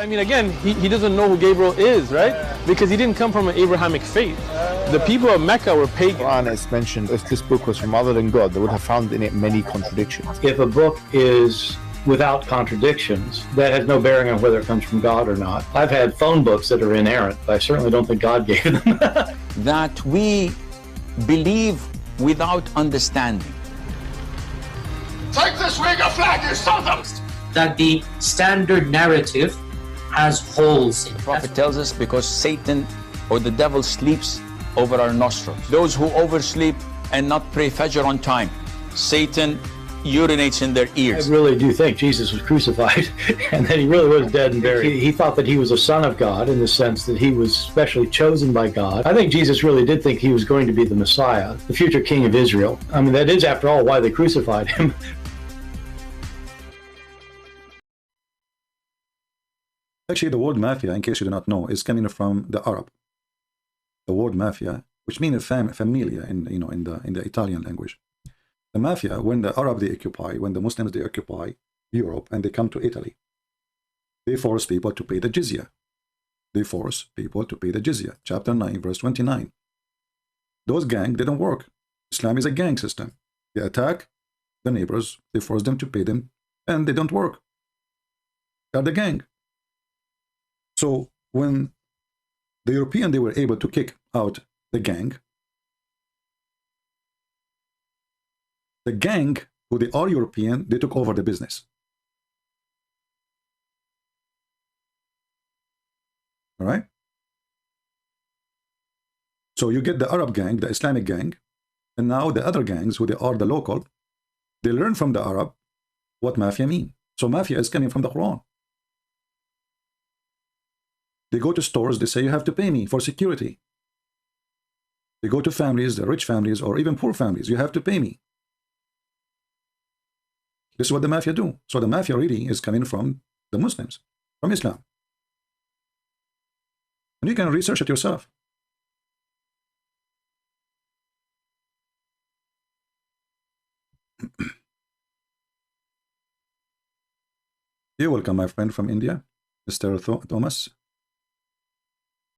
I mean, again, he doesn't know who Gabriel is, right? Because he didn't come from an Abrahamic faith. The people of Mecca were pagan. Quran is mentioned, if this book was from other than God, they would have found in it many contradictions. If a book is without contradictions, that has no bearing on whether it comes from God or not. I've had phone books that are inerrant, but I certainly don't think God gave them. That we believe without understanding. Take this Uyghur flag, you son of a... That the standard narrative has holes in it. The Prophet tells us because Satan or the devil sleeps over our nostrils. Those who oversleep and not pray Fajr on time, Satan urinates in their ears. I really do think Jesus was crucified and that he really was dead and buried. He thought that he was a son of God in the sense that he was specially chosen by God. I think Jesus really did think he was going to be the Messiah, the future king of Israel. I mean, that is, after all, why they crucified him. Actually, the word mafia, in case you do not know, is coming from the Arab. The word mafia, which means familia in the Italian language. The mafia, when the Arab they occupy, when the Muslims they occupy Europe and they come to Italy, they force people to pay the jizya. They force people to pay the jizya. Chapter 9, verse 29. Those gangs didn't work. Islam is a gang system. They attack the neighbors, they force them to pay them, and they don't work. They're the gang. So when the European they were able to kick out the gang who they are European, they took over the business. All right. So you get the Arab gang, the Islamic gang, and now the other gangs who they are the local, they learn from the Arab what mafia mean. So mafia is coming from the Quran. They go to stores, they say, you have to pay me for security. They go to families, the rich families, or even poor families, you have to pay me. This is what the mafia do. So the mafia really is coming from the Muslims, from Islam. And you can research it yourself. You're welcome, my friend from India, Mr. Thomas.